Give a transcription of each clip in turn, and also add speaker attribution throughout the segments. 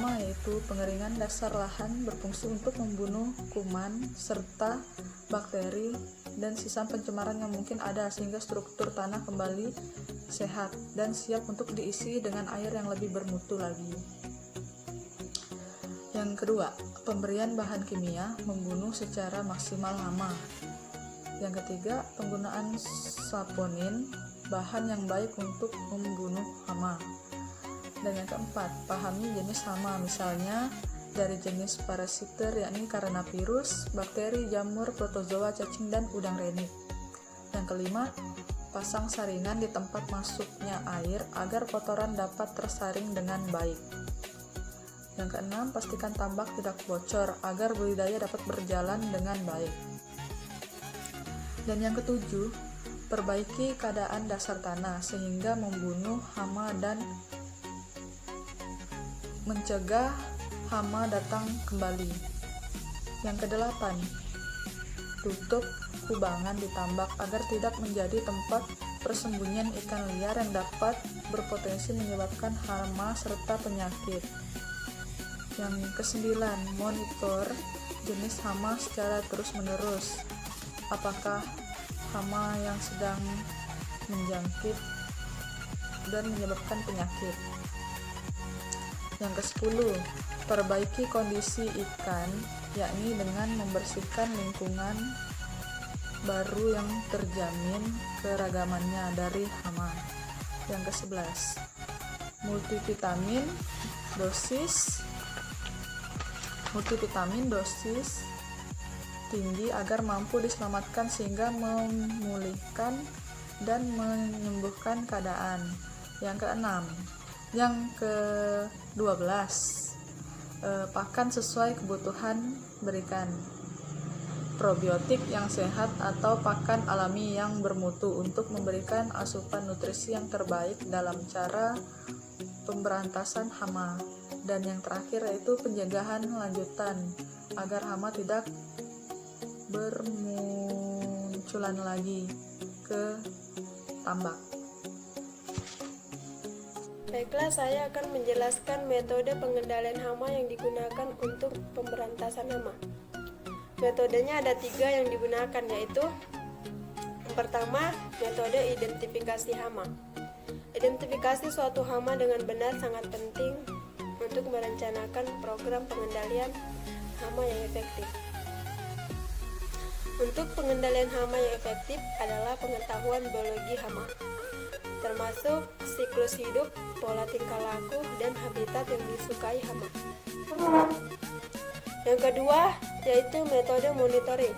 Speaker 1: pertama yaitu pengeringan dasar lahan berfungsi untuk membunuh kuman serta bakteri dan sisa pencemaran yang mungkin ada sehingga struktur tanah kembali sehat dan siap untuk diisi dengan air yang lebih bermutu lagi. Yang kedua, pemberian bahan kimia membunuh secara maksimal hama. Yang ketiga, penggunaan saponin, bahan yang baik untuk membunuh hama. Dan yang keempat, pahami jenis hama, misalnya dari jenis parasiter yakni karena virus, bakteri, jamur, protozoa, cacing, dan udang renik. Yang kelima, pasang saringan di tempat masuknya air agar kotoran dapat tersaring dengan baik. Yang keenam, pastikan tambak tidak bocor agar budidaya dapat berjalan dengan baik. Dan yang ketujuh, perbaiki keadaan dasar tanah sehingga membunuh hama dan mencegah hama datang kembali. Yang kedelapan, tutup kubangan di tambak agar tidak menjadi tempat persembunyian ikan liar yang dapat berpotensi menyebabkan hama serta penyakit. Yang kesembilan, monitor jenis hama secara terus-menerus. Apakah hama yang sedang menjangkit dan menyebabkan penyakit. Yang ke-10, perbaiki kondisi ikan, yakni dengan membersihkan lingkungan baru yang terjamin keragamannya dari hama. Yang ke-11, multivitamin dosis tinggi agar mampu diselamatkan sehingga memulihkan dan menyembuhkan keadaan. Yang ke-6, yang ke-12, pakan sesuai kebutuhan, berikan probiotik yang sehat atau pakan alami yang bermutu untuk memberikan asupan nutrisi yang terbaik dalam cara pemberantasan hama. Dan yang terakhir yaitu pencegahan lanjutan agar hama tidak bermunculan lagi ke tambak.
Speaker 2: Baiklah, saya akan menjelaskan metode pengendalian hama yang digunakan untuk pemberantasan hama. Metodenya ada 3 yang digunakan, yaitu yang pertama, metode identifikasi hama. Identifikasi suatu hama dengan benar sangat penting untuk merencanakan program pengendalian hama yang efektif. Untuk pengendalian hama yang efektif adalah pengetahuan biologi hama, termasuk siklus hidup, pola tingkah laku, dan habitat yang disukai hama. Yang kedua, yaitu metode monitoring.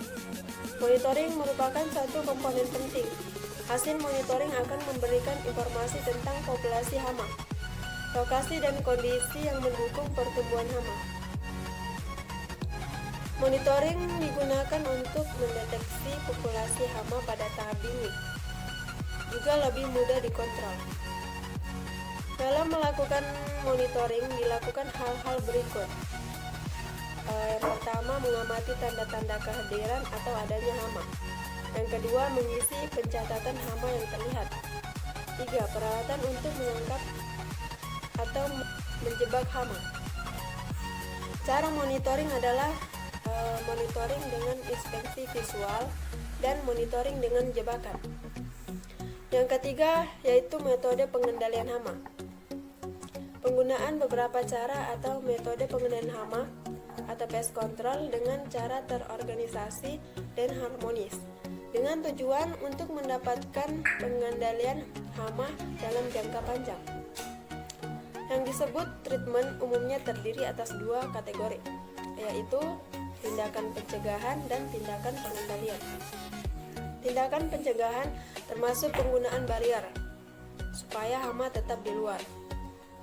Speaker 2: Monitoring merupakan satu komponen penting. Hasil monitoring akan memberikan informasi tentang populasi hama, lokasi dan kondisi yang mendukung pertumbuhan hama. Monitoring digunakan untuk mendeteksi populasi hama pada tahap dini, juga lebih mudah dikontrol. Dalam melakukan monitoring dilakukan hal-hal berikut. Yang pertama, mengamati tanda-tanda kehadiran atau adanya hama. Yang kedua, mengisi pencatatan hama yang terlihat. 3. Peralatan untuk menangkap atau menjebak hama. Cara monitoring adalah monitoring dengan inspeksi visual dan monitoring dengan jebakan. Yang ketiga yaitu metode pengendalian hama. Penggunaan beberapa cara atau metode pengendalian hama atau pest control dengan cara terorganisasi dan harmonis dengan tujuan untuk mendapatkan pengendalian hama dalam jangka panjang. Yang disebut treatment umumnya terdiri atas 2 kategori, yaitu tindakan pencegahan dan tindakan pengendalian. Tindakan pencegahan termasuk penggunaan barrier supaya hama tetap di luar,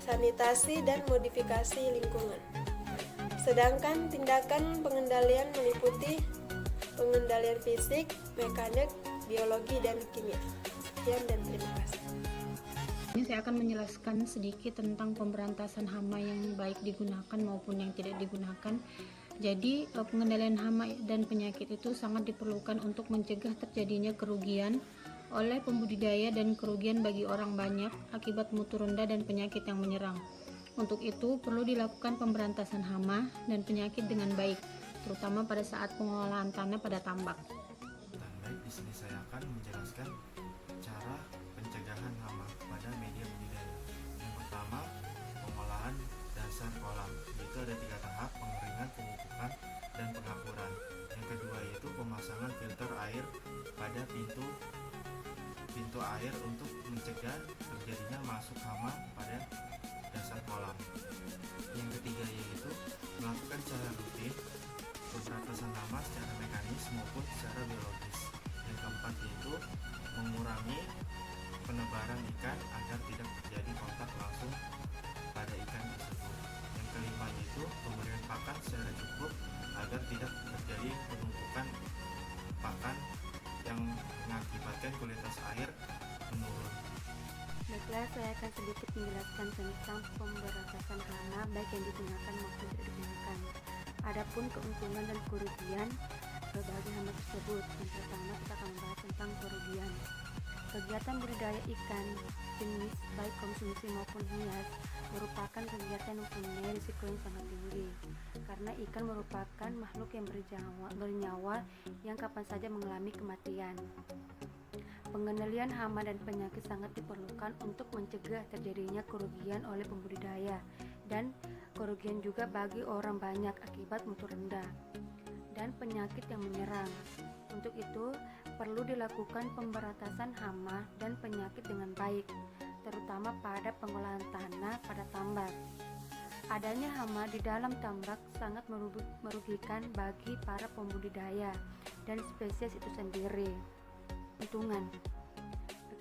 Speaker 2: sanitasi dan modifikasi lingkungan. Sedangkan tindakan pengendalian meliputi pengendalian fisik, mekanik, biologi, dan kimia. Sekian dan terima kasih.
Speaker 3: Ini saya akan menjelaskan sedikit tentang pemberantasan hama yang baik digunakan maupun yang tidak digunakan. Jadi pengendalian hama dan penyakit itu sangat diperlukan untuk mencegah terjadinya kerugian oleh pembudidaya dan kerugian bagi orang banyak akibat mutu rendah dan penyakit yang menyerang. Untuk itu perlu dilakukan pemberantasan hama dan penyakit dengan baik, terutama pada saat pengolahan tanah pada tambak.
Speaker 4: Dan baik, di sini saya akan menjelaskan cara pencegahan hama pada media budidaya. Yang pertama, pengolahan dasar kolam. Itu ada 3 tahap: pengeringan, pemupukan, dan pengapuran. Yang kedua yaitu pemasangan filter air pada pintu air untuk mencegah terjadinya masuk hama pada dasar kolam. Yang ketiga yaitu melakukan secara rutin pemberantasan hama secara mekanis maupun secara biologis. Yang keempat yaitu mengurangi penebaran ikan agar tidak terjadi kontak langsung pada ikan tersebut. Yang kelima yaitu pemberian pakan secara cukup agar tidak terjadi penumpukan pakan yang mengakibatkan kualitas air menurun.
Speaker 5: Baiklah, saya akan sedikit menjelaskan tentang pemberantasan hama baik yang digunakan maupun tidak digunakan. Adapun keuntungan dan kerugian bagi hama tersebut. Yang pertama, kita akan membahas tentang kerugian. Kegiatan budidaya ikan jenis baik konsumsi maupun hias merupakan kegiatan yang mempunyai risiko yang sangat tinggi, karena ikan merupakan makhluk yang bernyawa yang kapan saja mengalami kematian. Pengendalian hama dan penyakit sangat diperlukan untuk mencegah terjadinya kerugian oleh pembudidaya dan kerugian juga bagi orang banyak akibat mutu rendah dan penyakit yang menyerang. Untuk itu, perlu dilakukan pemberantasan hama dan penyakit dengan baik, terutama pada pengolahan tanah pada tambak. Adanya hama di dalam tambak sangat merugikan bagi para pembudidaya dan spesies itu sendiri. Keuntungan.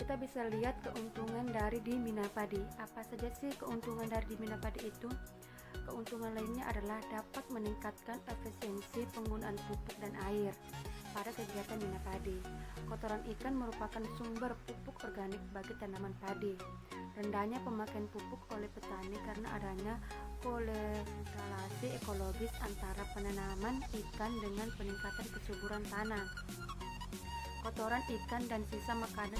Speaker 5: Kita bisa lihat keuntungan dari di Mina Padi. Apa saja sih keuntungan dari di Mina Padi itu? Keuntungan lainnya adalah dapat meningkatkan efisiensi penggunaan pupuk dan air pada kegiatan Mina Padi. Kotoran ikan merupakan sumber pupuk organik bagi tanaman padi. Rendahnya pemakaian pupuk oleh petani karena adanya korelasi ekologis antara penanaman ikan dengan peningkatan kesuburan tanah. Kotoran ikan dan sisa makanan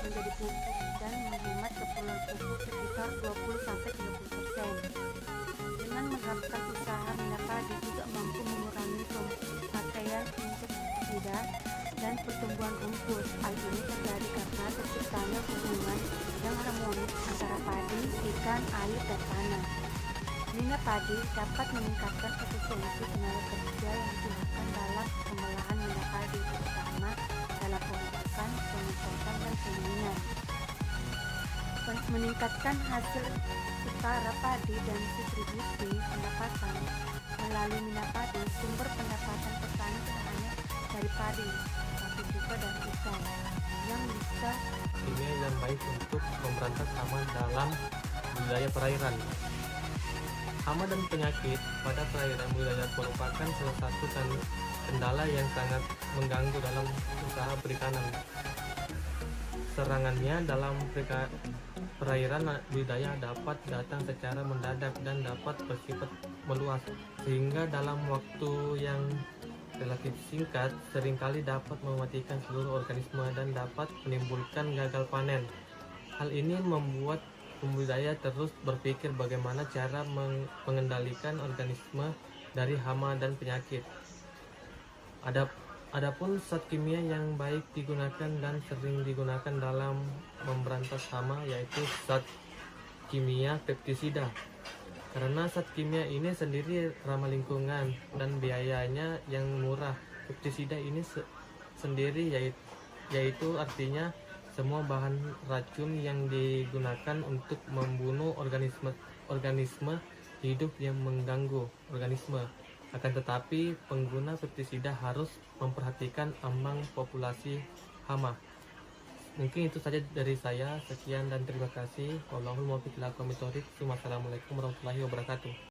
Speaker 5: menjadi pupuk dan menghemat keperluan pupuk sekitar 20-30%. Dengan menerapkan usaha Mina Padi juga mampu mengurangi pemakaian insektisida dan pertumbuhan rumput. Hal ini terjadi karena terciptanya hubungan yang harmonis antara padi, ikan, air, dan tanah. Mina Padi dapat meningkatkan efisiensi tenaga kerja yang digunakan dalam pengolahan Mina Padi, terutama dalam pemupukan, pengempotan, dan pendinginan. Meningkatkan hasil setara padi dan distribusi pendapatan melalui Mina Padi. Sumber pendapatan petani tidak hanya dari padi, tapi juga dari ikan yang bisa
Speaker 6: kimia yang baik untuk memberantas hama dalam budidaya perairan. Hama dan penyakit pada perairan budidaya merupakan salah satu kendala yang sangat mengganggu dalam usaha perikanan. Serangannya dalam perairan budidaya dapat datang secara mendadak dan dapat bersifat meluas, sehingga dalam waktu yang relatif singkat seringkali dapat mematikan seluruh organisme dan dapat menimbulkan gagal panen. Hal ini membuat pembudidaya terus berpikir bagaimana cara mengendalikan organisme dari hama dan penyakit. Adapun zat kimia yang baik digunakan dan sering digunakan dalam memberantas hama yaitu zat kimia pestisida. Karena zat kimia ini sendiri ramah lingkungan dan biayanya yang murah. Pestisida ini sendiri yaitu artinya semua bahan racun yang digunakan untuk membunuh organisme hidup yang mengganggu organisme. Akan tetapi pengguna pestisida harus memperhatikan ambang populasi hama. Mungkin itu saja dari saya. Sekian dan terima kasih. Wassalamualaikum warahmatullahi wabarakatuh.